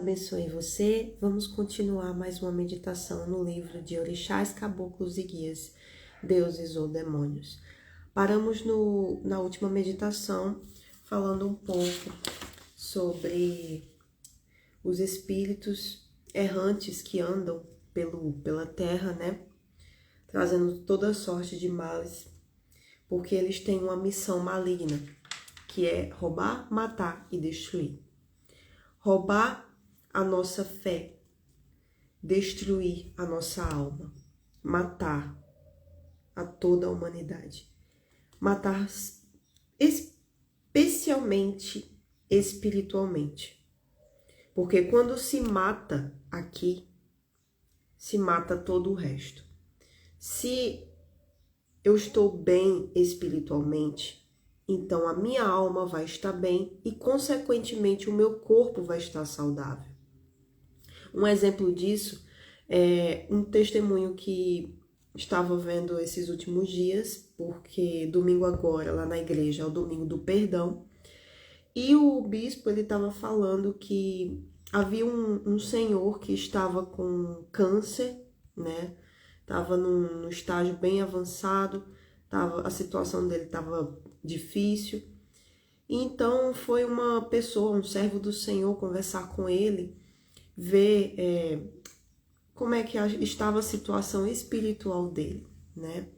Abençoe você. Vamos continuar mais uma meditação no livro de Orixás, Caboclos e Guias, Deuses ou Demônios. Paramos na última meditação falando um pouco sobre os espíritos errantes que andam pela terra, né? Trazendo toda sorte de males, porque eles têm uma missão maligna, que é roubar, matar e destruir. Roubar a nossa fé, destruir a nossa alma, matar a toda a humanidade, matar especialmente espiritualmente, porque quando se mata aqui, se mata todo o resto. Se eu estou bem espiritualmente, então a minha alma vai estar bem e, consequentemente, o meu corpo vai estar saudável. Um exemplo disso é um testemunho que estava vendo esses últimos dias, porque domingo agora, lá na igreja, é o domingo do perdão, e o bispo ele estava falando que havia um senhor que estava com câncer, né? Estava num estágio bem avançado, a situação dele estava difícil. E então foi uma pessoa, um servo do Senhor, conversar com ele, ver como é que estava a situação espiritual dele, né?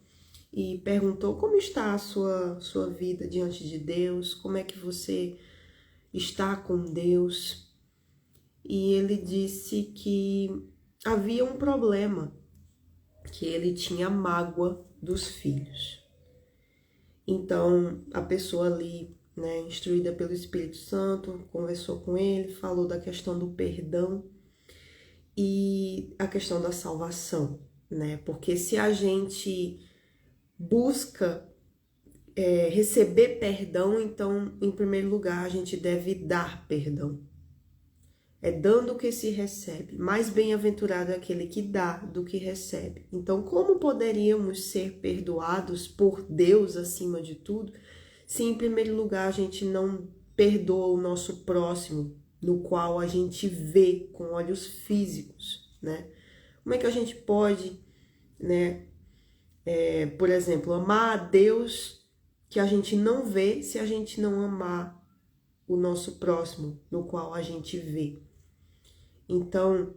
E perguntou como está a sua vida diante de Deus, como é que você está com Deus. E ele disse que havia um problema, que ele tinha mágoa dos filhos. Então, a pessoa ali, né, instruída pelo Espírito Santo, conversou com ele, falou da questão do perdão e a questão da salvação, né? Porque se a gente busca receber perdão, então, em primeiro lugar, a gente deve dar perdão. É dando que se recebe. Mais bem-aventurado é aquele que dá do que recebe. Então, como poderíamos ser perdoados por Deus acima de tudo, se em primeiro lugar a gente não perdoa o nosso próximo, no qual a gente vê com olhos físicos, né? Como é que a gente pode, né, por exemplo, amar a Deus que a gente não vê se a gente não amar o nosso próximo, no qual a gente vê? Então,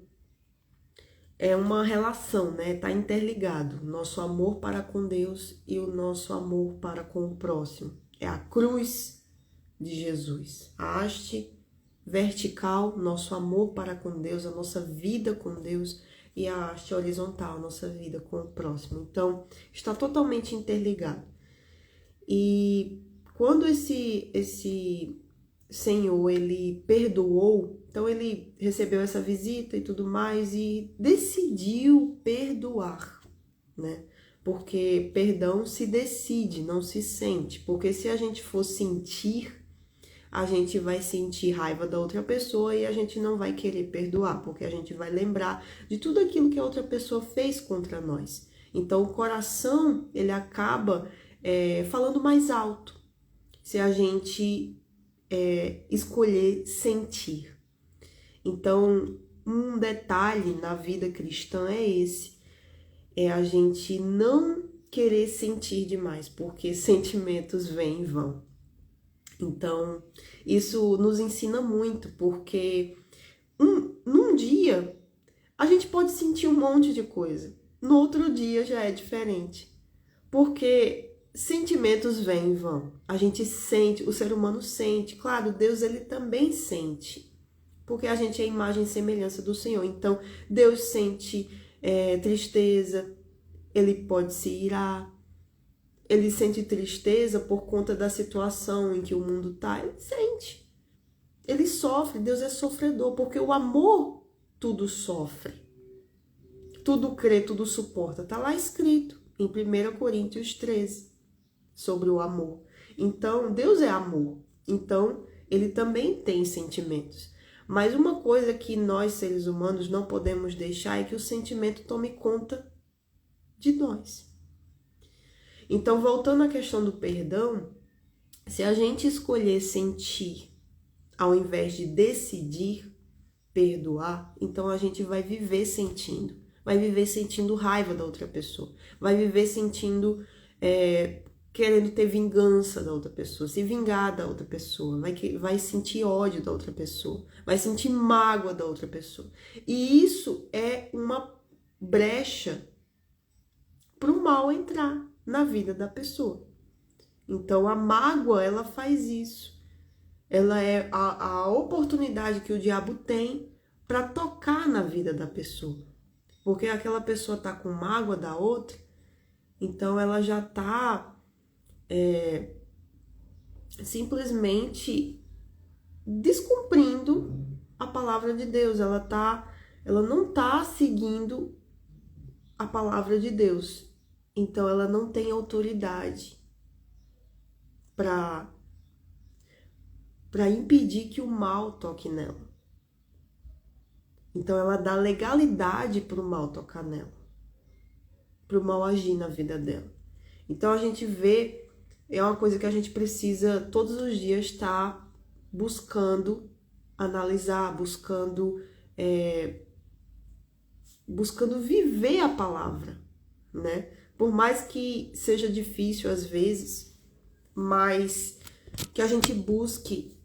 é uma relação, né? Tá interligado. Nosso amor para com Deus e o nosso amor para com o próximo. É a cruz de Jesus. A haste vertical, nosso amor para com Deus, a nossa vida com Deus, e a haste horizontal, nossa vida com o próximo. Então, está totalmente interligado. E quando esse Senhor, ele perdoou, então ele recebeu essa visita e tudo mais e decidiu perdoar, né? Porque perdão se decide, não se sente. Porque se a gente for sentir, a gente vai sentir raiva da outra pessoa e a gente não vai querer perdoar, porque a gente vai lembrar de tudo aquilo que a outra pessoa fez contra nós. Então o coração, ele acaba falando mais alto se a gente escolher sentir. Então, um detalhe na vida cristã é esse, é a gente não querer sentir demais, porque sentimentos vêm e vão. Então, isso nos ensina muito, porque num dia a gente pode sentir um monte de coisa, no outro dia já é diferente, porque sentimentos vêm e vão. A gente sente, o ser humano sente. Claro, Deus ele também sente, porque a gente é a imagem e semelhança do Senhor. Então, Deus sente tristeza, ele pode se irar, ele sente tristeza por conta da situação em que o mundo está. Ele sente, ele sofre. Deus é sofredor, porque o amor tudo sofre, tudo crê, tudo suporta. Está lá escrito em 1 Coríntios 13. Sobre o amor. Então, Deus é amor. Então, ele também tem sentimentos. Mas uma coisa que nós, seres humanos, não podemos deixar é que o sentimento tome conta de nós. Então, voltando à questão do perdão, se a gente escolher sentir ao invés de decidir, perdoar, então a gente vai viver sentindo raiva da outra pessoa, vai viver sentindo, querendo ter vingança da outra pessoa, se vingar da outra pessoa, vai sentir ódio da outra pessoa, vai sentir mágoa da outra pessoa. E isso é uma brecha para o mal entrar na vida da pessoa. Então a mágoa, ela faz isso. Ela é a oportunidade que o diabo tem para tocar na vida da pessoa. Porque aquela pessoa tá com mágoa da outra, então ela já tá simplesmente descumprindo a palavra de Deus. Ela não tá seguindo a palavra de Deus. Então ela não tem autoridade para impedir que o mal toque nela. Então ela dá legalidade para o mal tocar nela, para o mal agir na vida dela. Então a gente vê, é uma coisa que a gente precisa todos os dias estar buscando analisar, buscando viver a palavra, né? Por mais que seja difícil às vezes, mas que a gente busque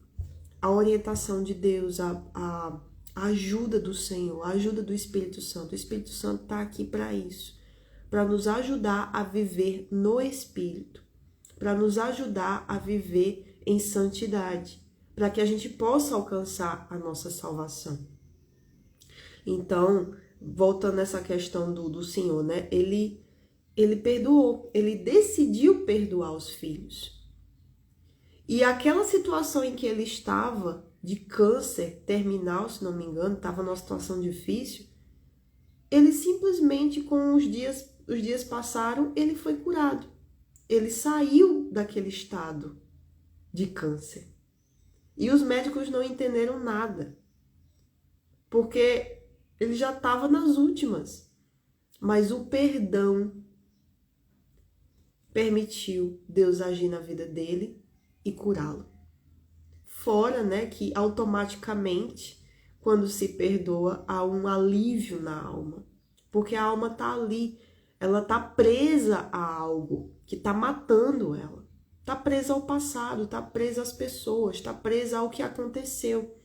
a orientação de Deus, a ajuda do Senhor, a ajuda do Espírito Santo. O Espírito Santo está aqui para isso, para nos ajudar a viver no Espírito, para nos ajudar a viver em santidade, para que a gente possa alcançar a nossa salvação. Então, voltando nessa questão do Senhor, né? Ele perdoou, ele decidiu perdoar os filhos. E aquela situação em que ele estava, de câncer terminal, se não me engano, estava numa situação difícil, ele simplesmente, com os dias passaram, ele foi curado. Ele saiu daquele estado de câncer. E os médicos não entenderam nada, porque ele já estava nas últimas. Mas o perdão permitiu Deus agir na vida dele e curá-lo. Fora, né, que automaticamente, quando se perdoa, há um alívio na alma. Porque a alma tá ali, ela tá presa a algo que tá matando ela. Tá presa ao passado, tá presa às pessoas, tá presa ao que aconteceu.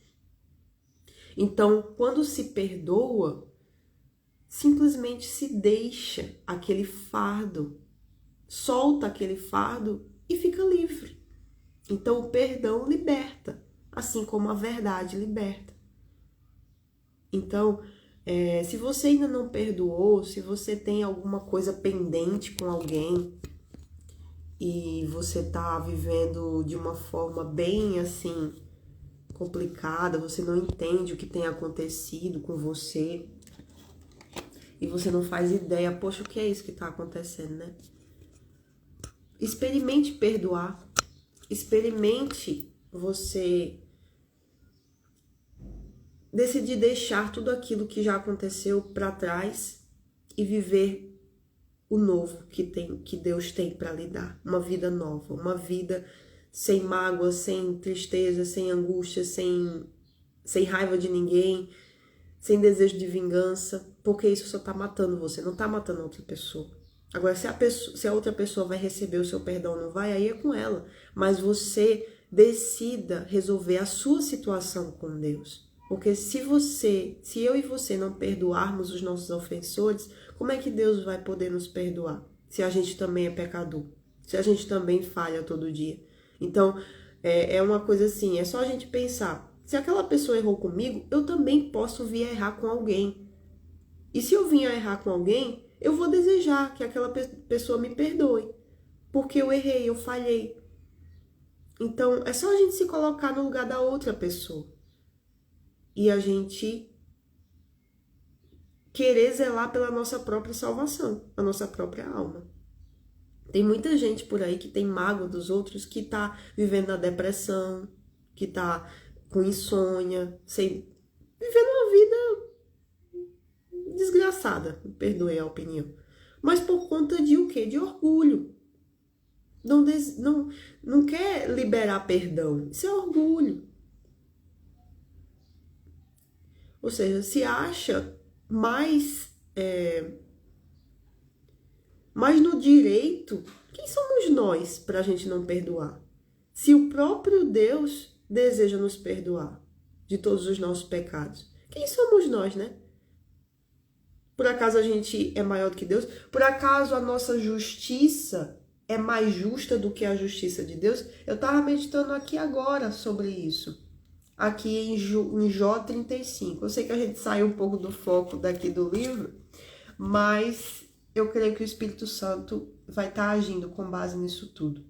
Então, quando se perdoa, simplesmente se deixa aquele fardo, solta aquele fardo e fica livre. Então, o perdão liberta, assim como a verdade liberta. Então, se você ainda não perdoou, se você tem alguma coisa pendente com alguém e você tá vivendo de uma forma bem assim complicada, você não entende o que tem acontecido com você e você não faz ideia, poxa, o que é isso que tá acontecendo, né? Experimente perdoar. Experimente você decidir deixar tudo aquilo que já aconteceu para trás e viver o novo que Deus tem para lhe dar. Uma vida nova, uma vida sem mágoa, sem tristeza, sem angústia, sem raiva de ninguém, sem desejo de vingança, porque isso só tá matando você, não tá matando a outra pessoa. Agora, se a outra pessoa vai receber o seu perdão ou não vai, aí é com ela. Mas você decida resolver a sua situação com Deus. Porque se eu e você não perdoarmos os nossos ofensores, como é que Deus vai poder nos perdoar? Se a gente também é pecador, se a gente também falha todo dia. Então, é uma coisa assim, é só a gente pensar, se aquela pessoa errou comigo, eu também posso vir a errar com alguém. E se eu vim a errar com alguém, eu vou desejar que aquela pessoa me perdoe, porque eu errei, eu falhei. Então, é só a gente se colocar no lugar da outra pessoa e a gente querer zelar pela nossa própria salvação, a nossa própria alma. Tem muita gente por aí que tem mágoa dos outros, que tá vivendo na depressão, que tá com insônia, vivendo uma vida desgraçada, perdoe a opinião. Mas por conta de o quê? De orgulho. Não quer liberar perdão. Isso é orgulho. Ou seja, se acha mais, mais no direito. Quem somos nós para a gente não perdoar? Se o próprio Deus deseja nos perdoar de todos os nossos pecados, quem somos nós, né? Por acaso a gente é maior do que Deus? Por acaso a nossa justiça é mais justa do que a justiça de Deus? Eu estava meditando aqui agora sobre isso. Aqui em Jó 35. Eu sei que a gente saiu um pouco do foco daqui do livro, mas eu creio que o Espírito Santo vai estar agindo com base nisso tudo.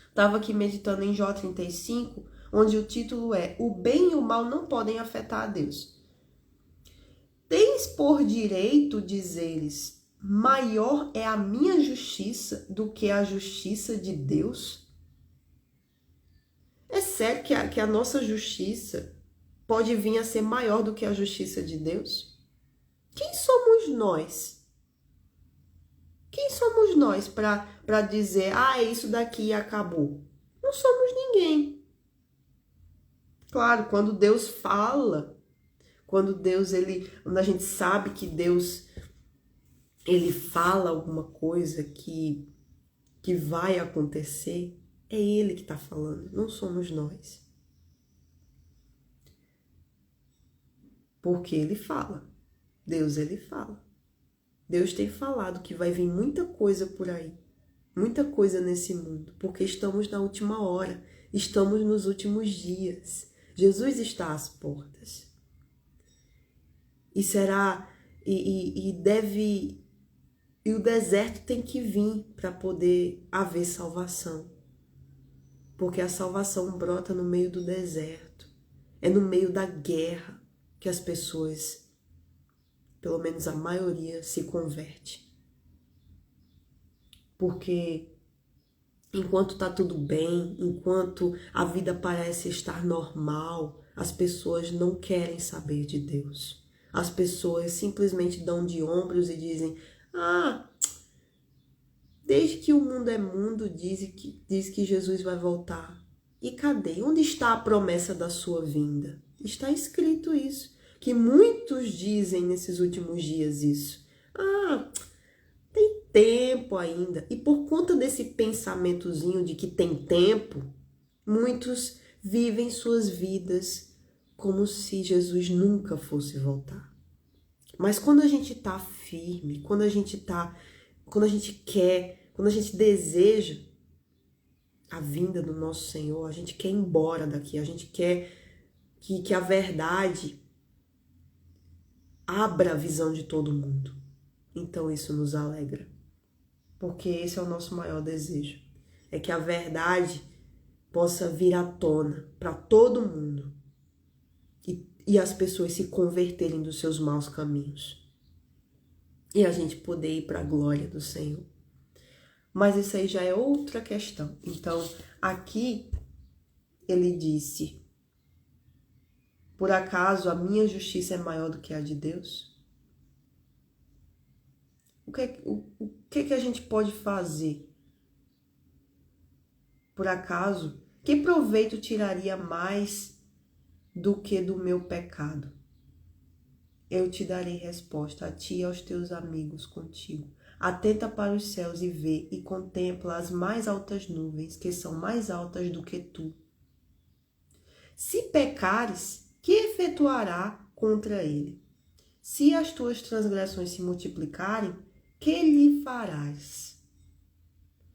Estava aqui meditando em Jó 35, onde o título é O bem e o mal não podem afetar a Deus. Tens por direito dizeres, maior é a minha justiça do que a justiça de Deus? É sério que a nossa justiça pode vir a ser maior do que a justiça de Deus? Quem somos nós? Quem somos nós para dizer, isso daqui acabou? Não somos ninguém. Claro, quando Deus fala, quando a gente sabe que Deus, ele fala alguma coisa que vai acontecer, é ele que está falando, não somos nós. Porque ele fala. Deus, ele fala. Deus tem falado que vai vir muita coisa por aí. Muita coisa nesse mundo. Porque estamos na última hora. Estamos nos últimos dias. Jesus está às portas. E será... E o deserto tem que vir para poder haver salvação. Porque a salvação brota no meio do deserto. É no meio da guerra que as pessoas, pelo menos a maioria, se converte. Porque enquanto está tudo bem, enquanto a vida parece estar normal, as pessoas não querem saber de Deus. As pessoas simplesmente dão de ombros e dizem, desde que o mundo é mundo, diz que Jesus vai voltar. E cadê? Onde está a promessa da sua vinda? Está escrito isso. Que muitos dizem nesses últimos dias isso. Tem tempo ainda. E por conta desse pensamentozinho de que tem tempo, muitos vivem suas vidas como se Jesus nunca fosse voltar. Mas quando a gente está firme, quando a gente quer, quando a gente deseja a vinda do nosso Senhor, a gente quer ir embora daqui, a gente quer que a verdade abra a visão de todo mundo. Então isso nos alegra, porque esse é o nosso maior desejo, é que a verdade possa vir à tona para todo mundo e as pessoas se converterem dos seus maus caminhos e a gente poder ir para a glória do Senhor. Mas isso aí já é outra questão. Então, aqui ele disse, por acaso a minha justiça é maior do que a de Deus? O que a gente pode fazer? Por acaso, que proveito tiraria mais do que do meu pecado? Eu te darei resposta, a ti e aos teus amigos contigo. Atenta para os céus e vê, e contempla as mais altas nuvens, que são mais altas do que tu. Se pecares, que efetuará contra ele? Se as tuas transgressões se multiplicarem, que lhe farás?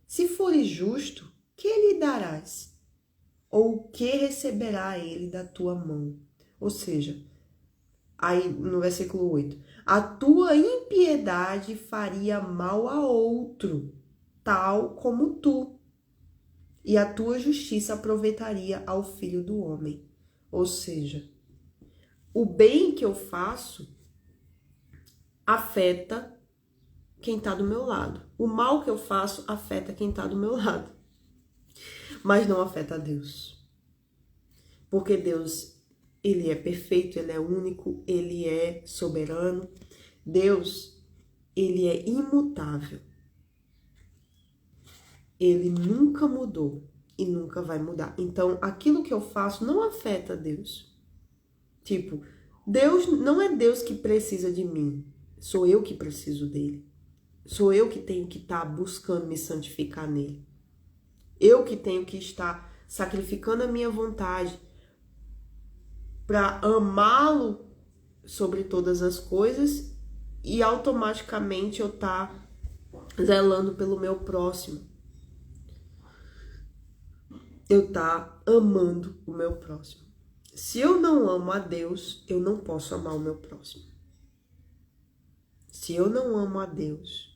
Se fores justo, que lhe darás? Ou o que receberá ele da tua mão? Ou seja, aí no versículo 8, a tua impiedade faria mal a outro, tal como tu, e a tua justiça aproveitaria ao filho do homem. Ou seja, o bem que eu faço afeta quem está do meu lado. O mal que eu faço afeta quem está do meu lado. Mas não afeta a Deus. Porque Deus, ele é perfeito, ele é único, ele é soberano. Deus, ele é imutável. Ele nunca mudou e nunca vai mudar. Então, aquilo que eu faço não afeta Deus. Tipo, Deus não é Deus que precisa de mim, sou eu que preciso dele. Sou eu que tenho que estar buscando me santificar nele. Eu que tenho que estar sacrificando a minha vontade para amá-lo sobre todas as coisas e automaticamente eu estar zelando pelo meu próximo. Eu estar amando o meu próximo. Se eu não amo a Deus, eu não posso amar o meu próximo. Se eu não amo a Deus,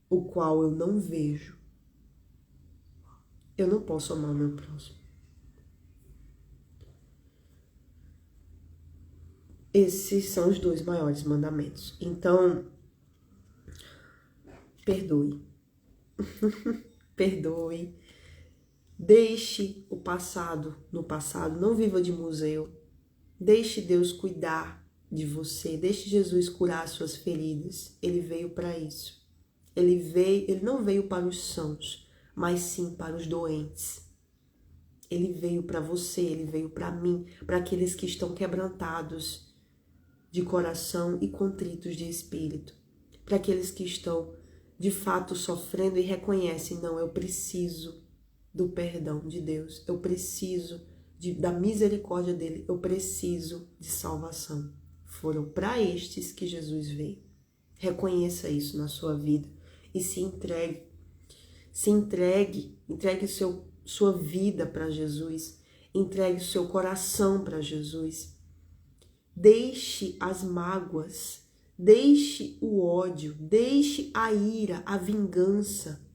o qual eu não vejo, eu não posso amar o meu próximo. Esses são os 2 maiores mandamentos. Então, perdoe. Perdoe. Deixe o passado no passado. Não viva de museu. Deixe Deus cuidar de você. Deixe Jesus curar as suas feridas. Ele veio para isso. Ele não veio para os sãos, mas sim para os doentes. Ele veio para você, ele veio para mim, para aqueles que estão quebrantados de coração e contritos de espírito, para aqueles que estão de fato sofrendo e reconhecem, não, eu preciso do perdão de Deus, eu preciso da misericórdia dele, eu preciso de salvação. Foram para estes que Jesus veio. Reconheça isso na sua vida e se entregue. Se entregue sua vida para Jesus, entregue o seu coração para Jesus. Deixe as mágoas, deixe o ódio, deixe a ira, a vingança,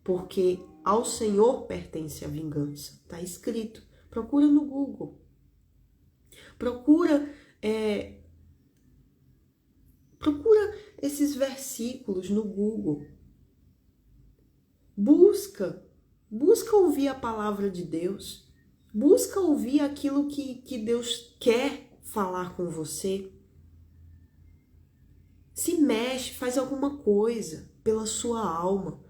porque ao Senhor pertence a vingança. Está escrito. Procura no Google. Procura esses versículos no Google. Busca ouvir a palavra de Deus. Busca ouvir aquilo que Deus quer falar com você. Se mexe, faz alguma coisa pela sua alma,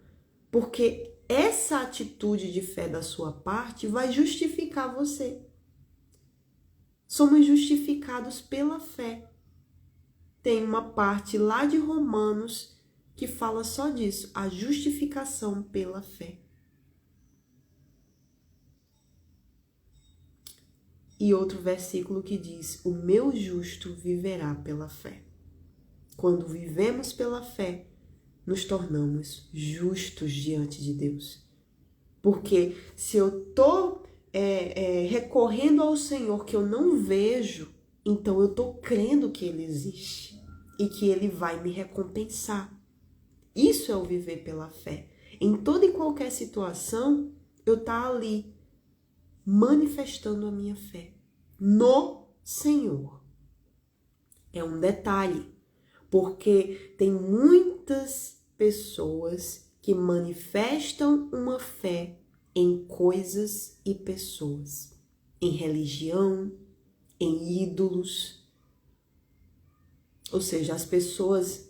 porque essa atitude de fé da sua parte vai justificar você. Somos justificados pela fé. Tem uma parte lá de Romanos que fala só disso, a justificação pela fé. E outro versículo que diz, o meu justo viverá pela fé. Quando vivemos pela fé, nos tornamos justos diante de Deus. Porque se eu estou recorrendo ao Senhor que eu não vejo, então eu estou crendo que Ele existe e que Ele vai me recompensar. Isso é o viver pela fé. Em toda e qualquer situação, eu estou ali manifestando a minha fé no Senhor. É um detalhe, porque tem muitas pessoas que manifestam uma fé em coisas e pessoas, em religião, em ídolos. Ou seja, as pessoas,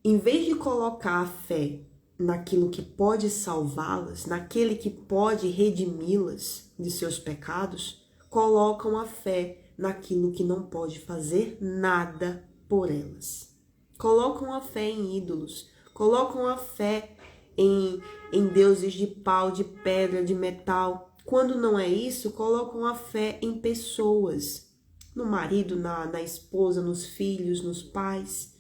em vez de colocar a fé naquilo que pode salvá-las, naquele que pode redimi-las de seus pecados, colocam a fé naquilo que não pode fazer nada por elas. Colocam a fé em ídolos, colocam a fé em deuses de pau, de pedra, de metal. Quando não é isso, colocam a fé em pessoas, no marido, na esposa, nos filhos, nos pais.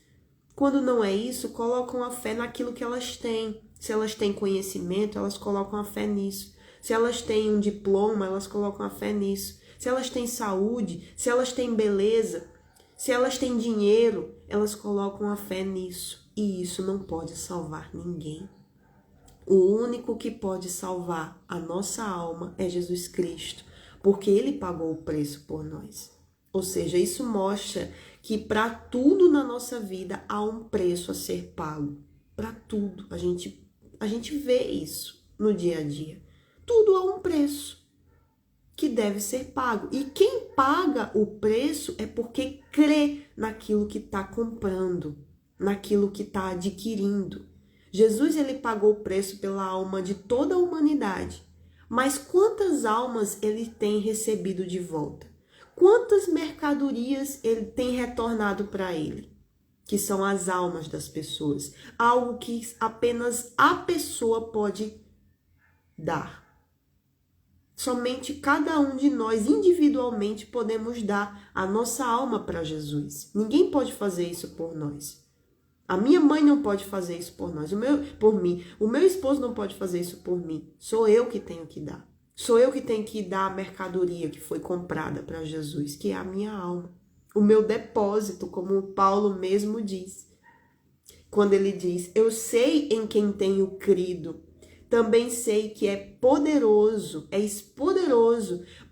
Quando não é isso, colocam a fé naquilo que elas têm. Se elas têm conhecimento, elas colocam a fé nisso. Se elas têm um diploma, elas colocam a fé nisso. Se elas têm saúde, se elas têm beleza, se elas têm dinheiro, elas colocam a fé nisso. E isso não pode salvar ninguém. O único que pode salvar a nossa alma é Jesus Cristo, porque Ele pagou o preço por nós. Ou seja, isso mostra que para tudo na nossa vida há um preço a ser pago. Para tudo. A gente vê isso no dia a dia. Tudo há um preço que deve ser pago. E quem paga o preço é porque crê naquilo que está comprando, naquilo que está adquirindo. Jesus, ele pagou o preço pela alma de toda a humanidade. Mas quantas almas ele tem recebido de volta? Quantas mercadorias ele tem retornado para ele? Que são as almas das pessoas. Algo que apenas a pessoa pode dar. Somente cada um de nós individualmente podemos dar a nossa alma para Jesus. Ninguém pode fazer isso por nós. A minha mãe não pode fazer isso por nós, por mim. O meu esposo não pode fazer isso por mim. Sou eu que tenho que dar. Sou eu que tenho que dar a mercadoria que foi comprada para Jesus, que é a minha alma. O meu depósito, como Paulo mesmo diz. Quando ele diz, eu sei em quem tenho crido. Também sei que é poderoso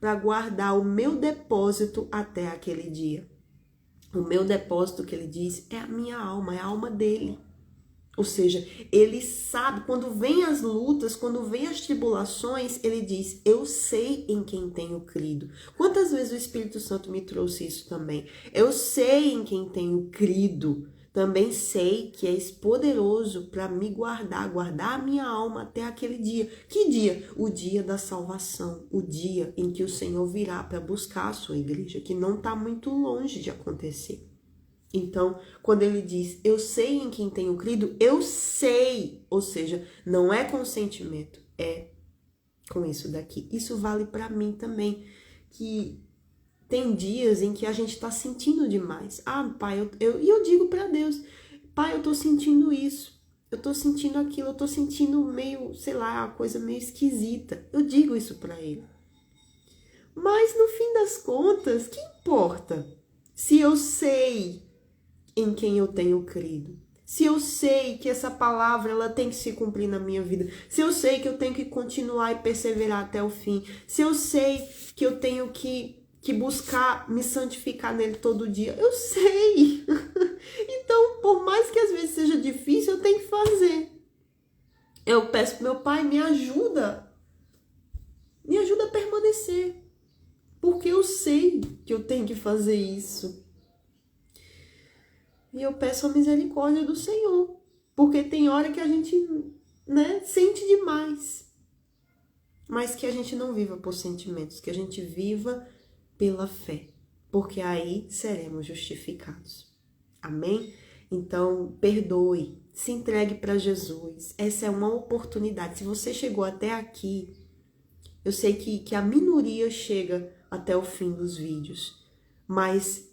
para guardar o meu depósito até aquele dia. O meu depósito, que ele diz, é a minha alma, é a alma dele. Ou seja, ele sabe, quando vem as lutas, quando vem as tribulações, ele diz, eu sei em quem tenho crido. Quantas vezes o Espírito Santo me trouxe isso também? Eu sei em quem tenho crido. Também sei que és poderoso para me guardar a minha alma até aquele dia. Que dia? O dia da salvação, o dia em que o Senhor virá para buscar a sua igreja, que não está muito longe de acontecer. Então, quando ele diz, eu sei em quem tenho crido, eu sei, ou seja, não é com sentimento, é com isso daqui. Isso vale para mim também, que tem dias em que a gente está sentindo demais. Ah, pai, eu digo para Deus, pai, eu tô sentindo isso, eu tô sentindo aquilo, eu tô sentindo meio, sei lá, uma coisa meio esquisita. Eu digo isso para ele. Mas no fim das contas, que importa? Se eu sei em quem eu tenho crido, se eu sei que essa palavra ela tem que se cumprir na minha vida, se eu sei que eu tenho que continuar e perseverar até o fim, se eu sei que eu tenho que buscar me santificar nele todo dia, eu sei. Então, por mais que às vezes seja difícil, eu tenho que fazer. Eu peço pro meu pai, me ajuda a permanecer, porque eu sei que eu tenho que fazer isso. E eu peço a misericórdia do Senhor. Porque tem hora que a gente, sente demais. Mas que a gente não viva por sentimentos. Que a gente viva pela fé. Porque aí seremos justificados. Amém? Então, perdoe. Se entregue para Jesus. Essa é uma oportunidade. Se você chegou até aqui, eu sei que a minoria chega até o fim dos vídeos. Mas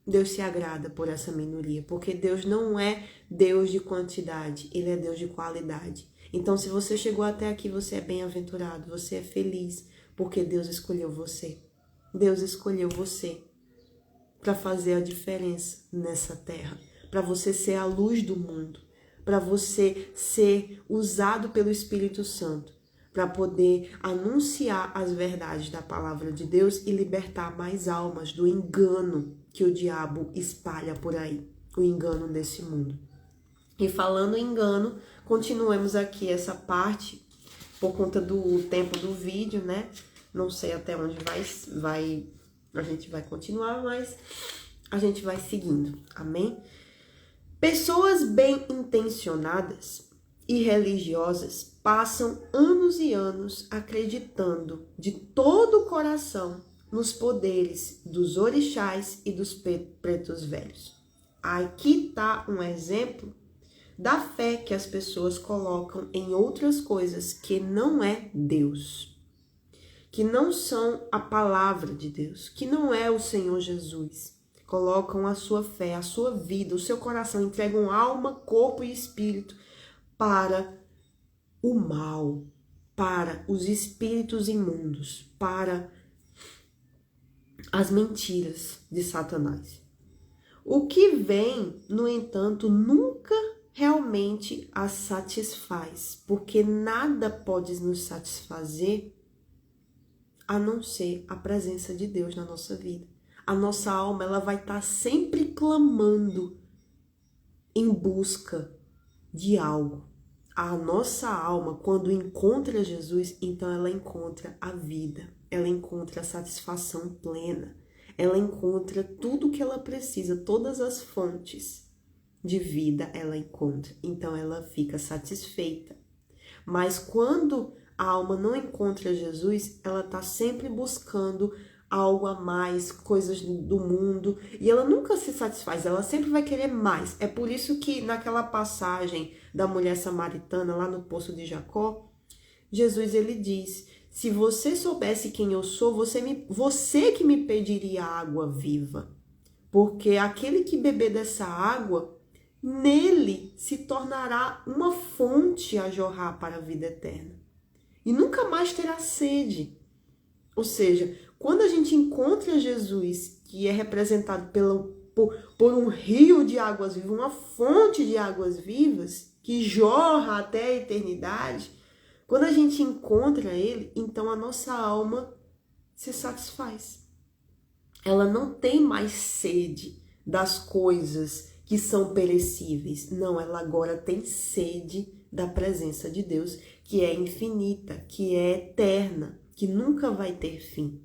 Deus se agrada por essa minoria, porque Deus não é Deus de quantidade, Ele é Deus de qualidade. Então, se você chegou até aqui, você é bem-aventurado, você é feliz, porque Deus escolheu você. Deus escolheu você para fazer a diferença nessa terra, para você ser a luz do mundo, para você ser usado pelo Espírito Santo, para poder anunciar as verdades da palavra de Deus e libertar mais almas do engano que o diabo espalha por aí, o engano desse mundo. E falando em engano, continuemos aqui essa parte, por conta do tempo do vídeo, Não sei até onde a gente vai continuar, mas a gente vai seguindo, amém? Pessoas bem-intencionadas e religiosas passam anos e anos acreditando de todo o coração nos poderes dos orixás e dos pretos velhos. Aqui está um exemplo da fé que as pessoas colocam em outras coisas que não é Deus, que não são a palavra de Deus, que não é o Senhor Jesus. Colocam a sua fé, a sua vida, o seu coração, entregam alma, corpo e espírito para o mal, para os espíritos imundos, para as mentiras de Satanás. O que vem, no entanto, nunca realmente as satisfaz, porque nada pode nos satisfazer a não ser a presença de Deus na nossa vida. A nossa alma, ela vai estar sempre clamando em busca de algo. A nossa alma, quando encontra Jesus, então ela encontra a vida, ela encontra a satisfação plena, ela encontra tudo que ela precisa, todas as fontes de vida ela encontra, então ela fica satisfeita. Mas quando a alma não encontra Jesus, ela está sempre buscando algo a mais, coisas do mundo, e ela nunca se satisfaz, ela sempre vai querer mais. É por isso que naquela passagem da mulher samaritana, lá no poço de Jacó, Jesus ele diz: se você soubesse quem eu sou, você que me pediria água viva, porque aquele que beber dessa água, nele se tornará uma fonte a jorrar para a vida eterna. E nunca mais terá sede. Ou seja, quando a gente encontra Jesus, que é representado por um rio de águas vivas, uma fonte de águas vivas, que jorra até a eternidade, quando a gente encontra ele, então a nossa alma se satisfaz. Ela não tem mais sede das coisas que são perecíveis. Não, ela agora tem sede da presença de Deus, que é infinita, que é eterna, que nunca vai ter fim.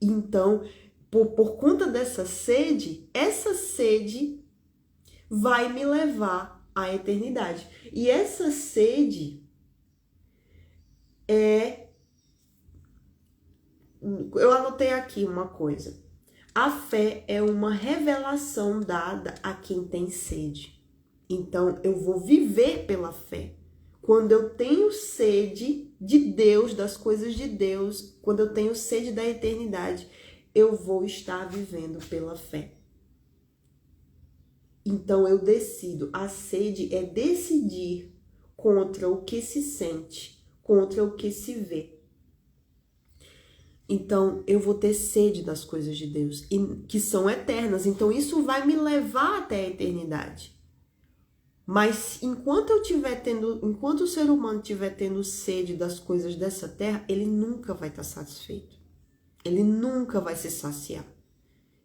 Então, por conta dessa sede, essa sede vai me levar à eternidade. E essa sede eu anotei aqui uma coisa. A fé é uma revelação dada a quem tem sede. Então, eu vou viver pela fé. Quando eu tenho sede de Deus, das coisas de Deus, quando eu tenho sede da eternidade, eu vou estar vivendo pela fé. Então, eu decido. A sede é decidir contra o que se sente, contra o que se vê. Então, eu vou ter sede das coisas de Deus, que são eternas. Então, isso vai me levar até a eternidade. Mas enquanto o ser humano estiver tendo sede das coisas dessa terra, ele nunca vai estar satisfeito. Ele nunca vai se saciar.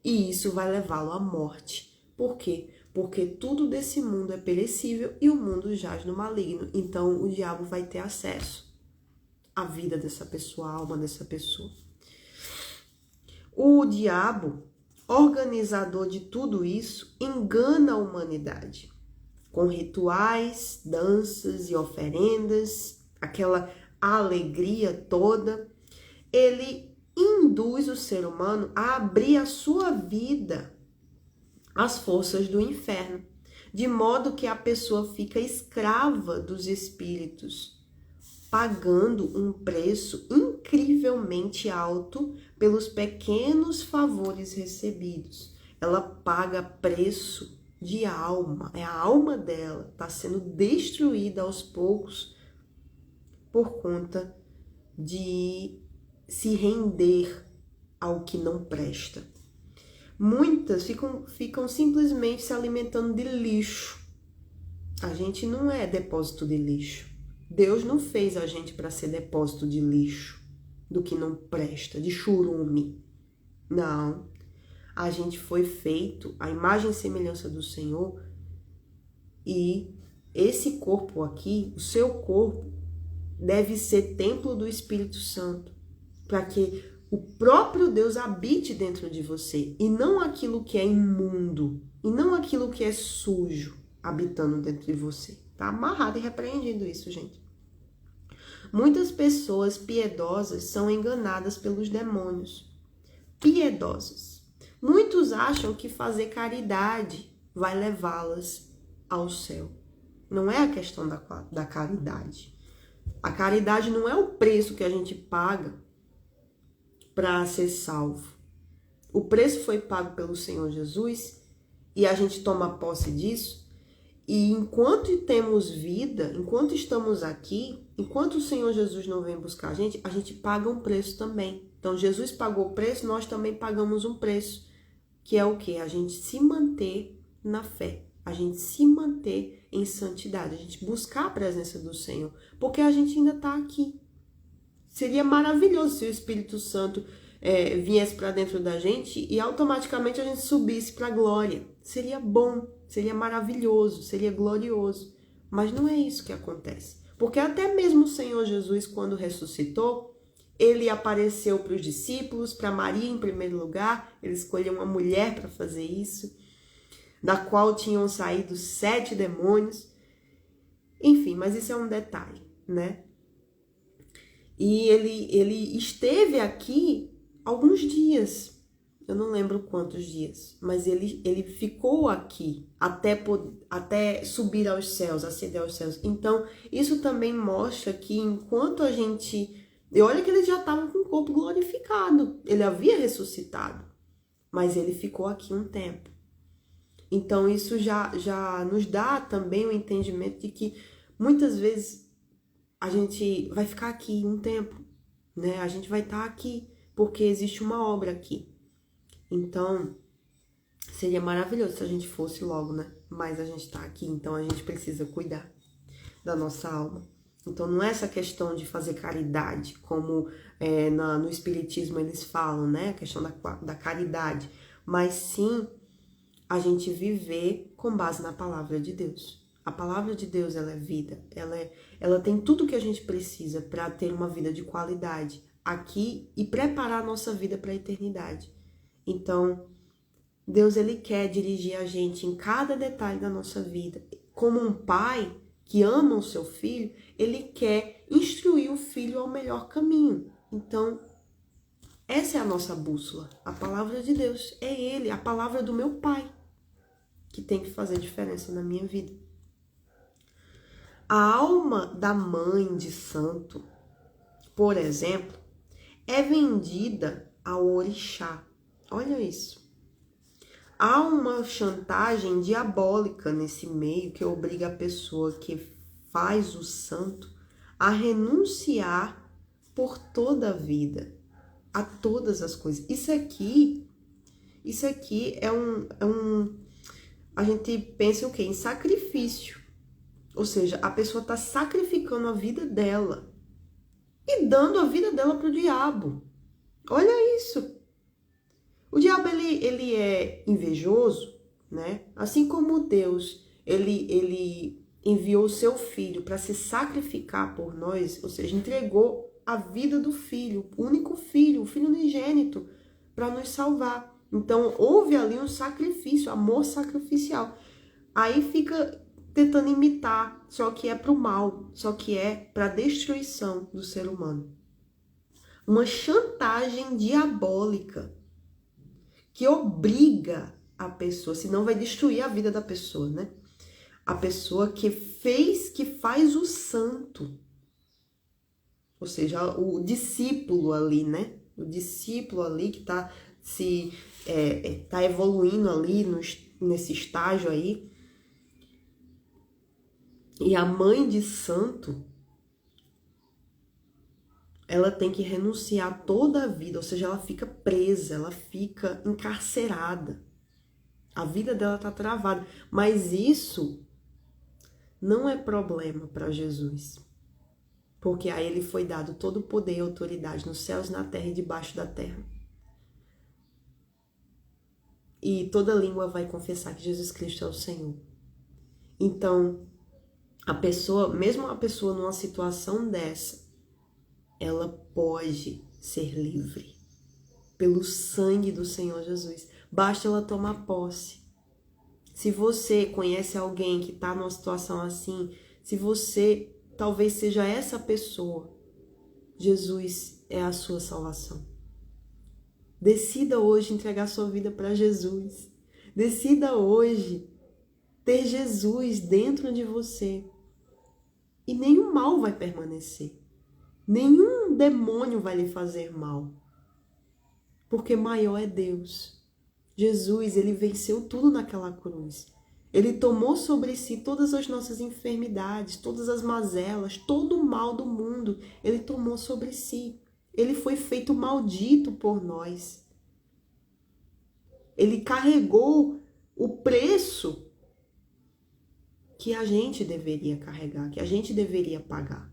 E isso vai levá-lo à morte. Por quê? Porque tudo desse mundo é perecível e o mundo jaz no maligno. Então, o diabo vai ter acesso à vida dessa pessoa, à alma dessa pessoa. O diabo, organizador de tudo isso, engana a humanidade com rituais, danças e oferendas, aquela alegria toda. Ele induz o ser humano a abrir a sua vida às forças do inferno, de modo que a pessoa fica escrava dos espíritos, pagando um preço incrivelmente alto pelos pequenos favores recebidos. Ela paga preço de alma, a alma dela está sendo destruída aos poucos por conta de se render ao que não presta. Muitas ficam simplesmente se alimentando de lixo. A gente não é depósito de lixo. Deus não fez a gente para ser depósito de lixo, do que não presta, de churume. Não. A gente foi feito à imagem e semelhança do Senhor, e esse corpo aqui, o seu corpo, deve ser templo do Espírito Santo, para que o próprio Deus habite dentro de você, e não aquilo que é imundo, e não aquilo que é sujo habitando dentro de você. Tá amarrado e repreendido isso, gente. Muitas pessoas piedosas são enganadas pelos demônios. Piedosas. Muitos acham que fazer caridade vai levá-las ao céu. Não é a questão da caridade. A caridade não é o preço que a gente paga para ser salvo. O preço foi pago pelo Senhor Jesus e a gente toma posse disso. E enquanto temos vida, enquanto estamos aqui, enquanto o Senhor Jesus não vem buscar a gente paga um preço também. Então, Jesus pagou o preço, nós também pagamos um preço, que é o quê? A gente se manter na fé, a gente se manter em santidade, a gente buscar a presença do Senhor, porque a gente ainda está aqui. Seria maravilhoso se o Espírito Santo viesse para dentro da gente e automaticamente a gente subisse para a glória. Seria bom, seria maravilhoso, seria glorioso. Mas não é isso que acontece. Porque até mesmo o Senhor Jesus, quando ressuscitou, ele apareceu para os discípulos, para Maria em primeiro lugar, ele escolheu uma mulher para fazer isso, da qual tinham saído 7 demônios. Enfim, mas isso é um detalhe, né? E ele esteve aqui alguns dias. Eu não lembro quantos dias, mas ele ficou aqui até subir aos céus, ascender aos céus. Então, isso também mostra que enquanto a gente... E olha que ele já estava com o corpo glorificado, ele havia ressuscitado, mas ele ficou aqui um tempo. Então, isso já nos dá também o entendimento de que muitas vezes a gente vai ficar aqui um tempo, né? A gente vai estar aqui porque existe uma obra aqui. Então, seria maravilhoso se a gente fosse logo, né? Mas a gente tá aqui, então a gente precisa cuidar da nossa alma. Então, não é essa questão de fazer caridade, como no Espiritismo eles falam, né? A questão da caridade. Mas sim, a gente viver com base na palavra de Deus. A palavra de Deus, ela é vida. Ela tem tudo que a gente precisa para ter uma vida de qualidade aqui e preparar a nossa vida para a eternidade. Então, Deus, ele quer dirigir a gente em cada detalhe da nossa vida. Como um pai que ama o seu filho, ele quer instruir o filho ao melhor caminho. Então, essa é a nossa bússola. A palavra de Deus é ele, a palavra do meu pai, que tem que fazer diferença na minha vida. A alma da mãe de santo, por exemplo, é vendida ao orixá. Olha isso. Há uma chantagem diabólica nesse meio que obriga a pessoa que faz o santo a renunciar por toda a vida, a todas as coisas. Isso aqui a gente pensa o quê? Em sacrifício. Ou seja, a pessoa está sacrificando a vida dela e dando a vida dela para o diabo. Olha isso. O diabo, ele é invejoso, né? Assim como Deus, ele enviou o seu filho para se sacrificar por nós, ou seja, entregou a vida do filho, o único filho, o filho unigênito, para nos salvar. Então, houve ali um sacrifício, amor sacrificial. Aí fica tentando imitar, só que é para o mal, só que é para a destruição do ser humano. Uma chantagem diabólica que obriga a pessoa, senão vai destruir a vida da pessoa, né? A pessoa que faz o santo. Ou seja, o discípulo ali, né? O discípulo ali que tá tá evoluindo ali nesse estágio aí. E a mãe de santo, ela tem que renunciar toda a vida, ou seja, ela fica presa, ela fica encarcerada. A vida dela tá travada. Mas isso não é problema para Jesus. Porque a ele foi dado todo o poder e autoridade nos céus, na terra e debaixo da terra. E toda língua vai confessar que Jesus Cristo é o Senhor. Então, mesmo a pessoa numa situação dessa, ela pode ser livre pelo sangue do Senhor Jesus. Basta ela tomar posse. Se você conhece alguém que está numa situação assim, se você talvez seja essa pessoa, Jesus é a sua salvação. Decida hoje entregar sua vida para Jesus. Decida hoje ter Jesus dentro de você. E nenhum mal vai permanecer. Nenhum demônio vai lhe fazer mal. Porque maior é Deus. Jesus, ele venceu tudo naquela cruz. Ele tomou sobre si todas as nossas enfermidades, todas as mazelas, todo o mal do mundo. Ele tomou sobre si. Ele foi feito maldito por nós. Ele carregou o preço que a gente deveria carregar, que a gente deveria pagar.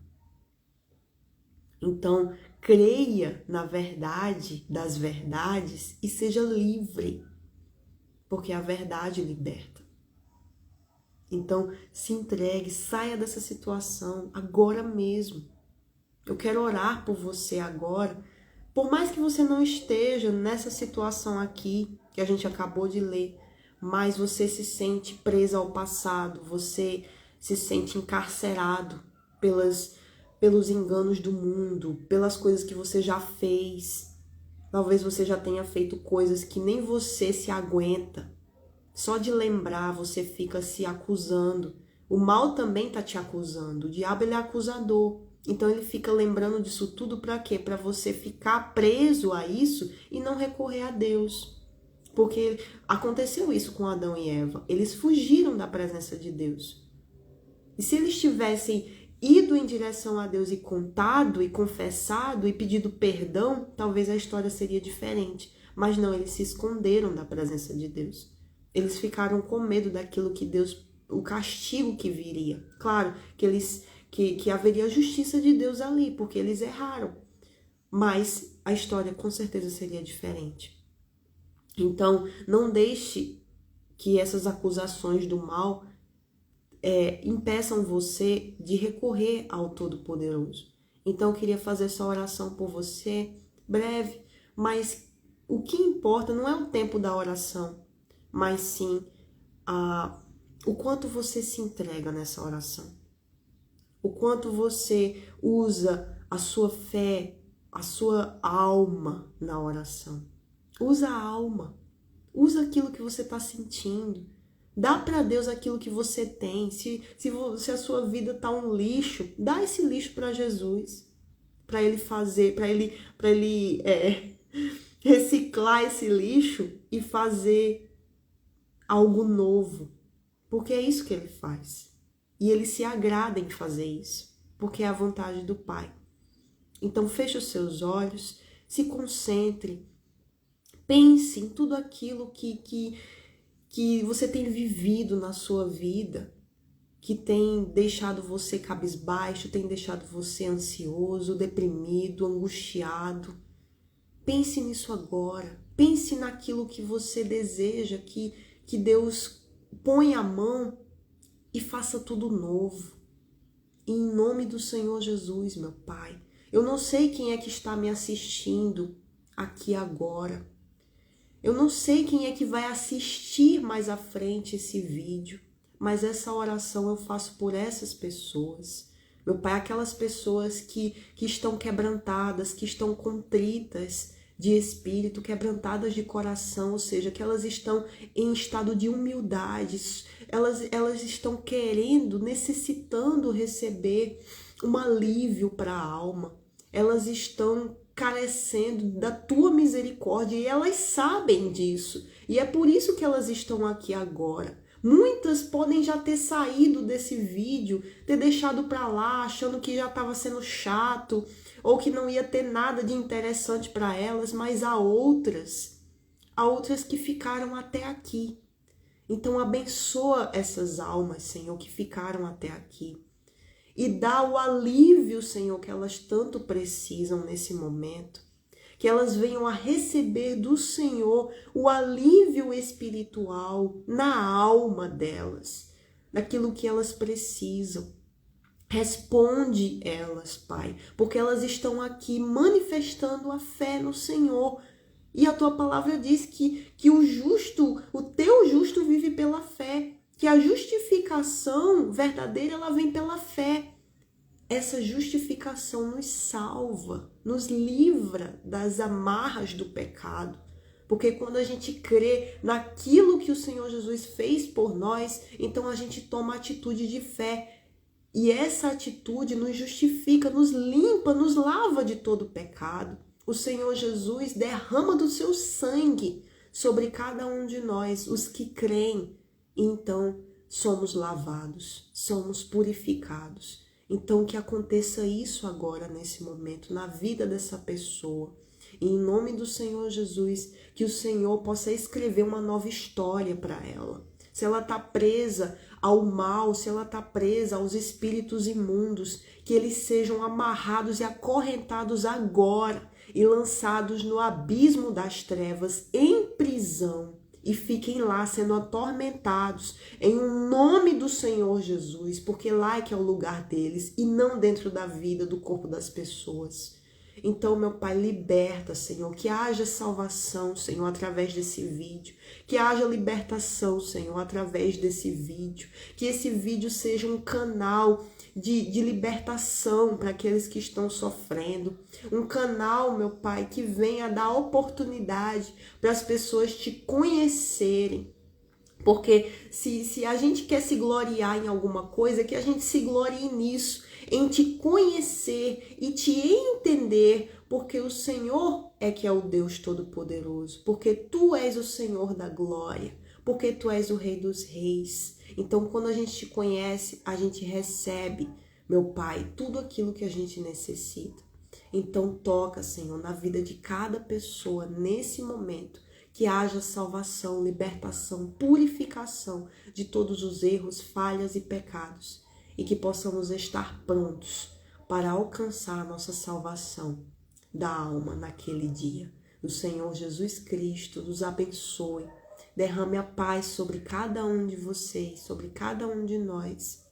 Então, creia na verdade das verdades e seja livre, porque a verdade liberta. Então, se entregue, saia dessa situação agora mesmo. Eu quero orar por você agora, por mais que você não esteja nessa situação aqui que a gente acabou de ler, mas você se sente presa ao passado, você se sente encarcerado pelos enganos do mundo, pelas coisas que você já fez. Talvez você já tenha feito coisas que nem você se aguenta. Só de lembrar você fica se acusando. O mal também tá te acusando. O diabo, ele é acusador. Então ele fica lembrando disso tudo para quê? Para você ficar preso a isso e não recorrer a Deus. Porque aconteceu isso com Adão e Eva. Eles fugiram da presença de Deus. E se eles tivessem ido em direção a Deus e contado e confessado e pedido perdão, talvez a história seria diferente. Mas não, eles se esconderam da presença de Deus. Eles ficaram com medo daquilo que Deus, o castigo que viria. Claro que haveria a justiça de Deus ali, porque eles erraram. Mas a história com certeza seria diferente. Então, não deixe que essas acusações do mal impeçam você de recorrer ao Todo-Poderoso. Então, eu queria fazer essa oração por você, breve, mas o que importa não é o tempo da oração, mas sim o quanto você se entrega nessa oração. O quanto você usa a sua fé, a sua alma na oração. Usa a alma. Usa aquilo que você está sentindo. Dá para Deus aquilo que você tem. Se a sua vida tá um lixo, dá esse lixo para Jesus. Para ele fazer, para ele reciclar esse lixo e fazer algo novo. Porque é isso que ele faz. E ele se agrada em fazer isso. Porque é a vontade do Pai. Então feche os seus olhos, se concentre. Pense em tudo aquilo que você tem vivido na sua vida, que tem deixado você cabisbaixo, tem deixado você ansioso, deprimido, angustiado. Pense nisso agora. Pense naquilo que você deseja, que Deus ponha a mão e faça tudo novo. Em nome do Senhor Jesus, meu Pai. Eu não sei quem é que está me assistindo aqui agora. Eu não sei quem é que vai assistir mais à frente esse vídeo, mas essa oração eu faço por essas pessoas. Meu Pai, aquelas pessoas que estão quebrantadas, que estão contritas de espírito, quebrantadas de coração, ou seja, que elas estão em estado de humildade, elas estão querendo, necessitando receber um alívio para a alma. Elas estão carecendo da tua misericórdia e elas sabem disso. E é por isso que elas estão aqui agora. Muitas podem já ter saído desse vídeo, ter deixado para lá, achando que já estava sendo chato ou que não ia ter nada de interessante para elas, mas há outras que ficaram até aqui. Então abençoa essas almas, Senhor, que ficaram até aqui. E dá o alívio, Senhor, que elas tanto precisam nesse momento. Que elas venham a receber do Senhor o alívio espiritual na alma delas. Daquilo que elas precisam. Responde elas, Pai. Porque elas estão aqui manifestando a fé no Senhor. E a tua palavra diz que o teu justo vive pela fé. Que a justificação verdadeira, ela vem pela fé. Essa justificação nos salva, nos livra das amarras do pecado. Porque quando a gente crê naquilo que o Senhor Jesus fez por nós, então a gente toma atitude de fé. E essa atitude nos justifica, nos limpa, nos lava de todo pecado. O Senhor Jesus derrama do seu sangue sobre cada um de nós, os que creem. Então, somos lavados, somos purificados. Então, que aconteça isso agora, nesse momento, na vida dessa pessoa. E em nome do Senhor Jesus, que o Senhor possa escrever uma nova história para ela. Se ela está presa ao mal, se ela está presa aos espíritos imundos, que eles sejam amarrados e acorrentados agora e lançados no abismo das trevas, em prisão. E fiquem lá sendo atormentados em nome do Senhor Jesus, porque lá é que é o lugar deles e não dentro da vida, do corpo das pessoas. Então, meu Pai, liberta, Senhor, que haja salvação, Senhor, através desse vídeo, que haja libertação, Senhor, através desse vídeo, que esse vídeo seja um canal de libertação para aqueles que estão sofrendo. Um canal, meu Pai, que venha dar oportunidade para as pessoas te conhecerem. Porque se a gente quer se gloriar em alguma coisa, que a gente se glorie nisso, em te conhecer e te entender, porque o Senhor é que é o Deus Todo-Poderoso, porque Tu és o Senhor da glória, porque Tu és o Rei dos Reis. Então, quando a gente te conhece, a gente recebe, meu Pai, tudo aquilo que a gente necessita. Então, toca, Senhor, na vida de cada pessoa nesse momento, que haja salvação, libertação, purificação de todos os erros, falhas e pecados, e que possamos estar prontos para alcançar a nossa salvação da alma naquele dia. O Senhor Jesus Cristo nos abençoe, derrame a paz sobre cada um de vocês, sobre cada um de nós,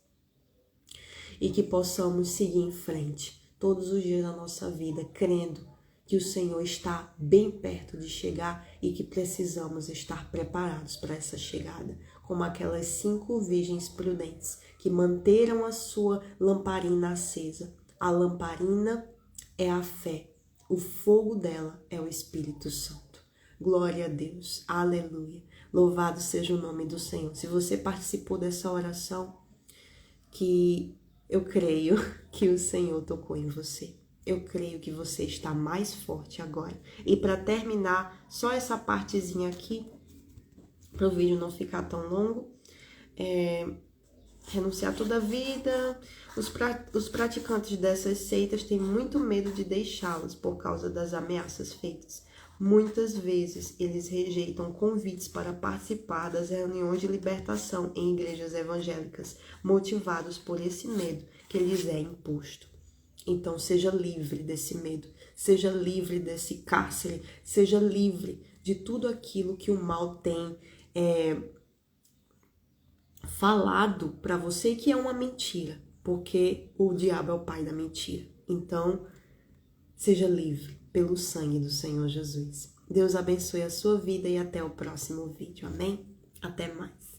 e que possamos seguir em frente todos os dias da nossa vida, crendo que o Senhor está bem perto de chegar e que precisamos estar preparados para essa chegada, como aquelas 5 virgens prudentes que manteram a sua lamparina acesa. A lamparina é a fé, o fogo dela é o Espírito Santo. Glória a Deus, aleluia, louvado seja o nome do Senhor. Se você participou dessa oração, que eu creio que o Senhor tocou em você. Eu creio que você está mais forte agora. E para terminar, só essa partezinha aqui, para o vídeo não ficar tão longo, renunciar toda a vida. Os praticantes dessas seitas têm muito medo de deixá-las por causa das ameaças feitas. Muitas vezes eles rejeitam convites para participar das reuniões de libertação em igrejas evangélicas, motivados por esse medo que lhes é imposto. Então, seja livre desse medo, seja livre desse cárcere, seja livre de tudo aquilo que o mal tem falado para você, que é uma mentira, porque o diabo é o pai da mentira. Então, seja livre pelo sangue do Senhor Jesus. Deus abençoe a sua vida e até o próximo vídeo. Amém? Até mais.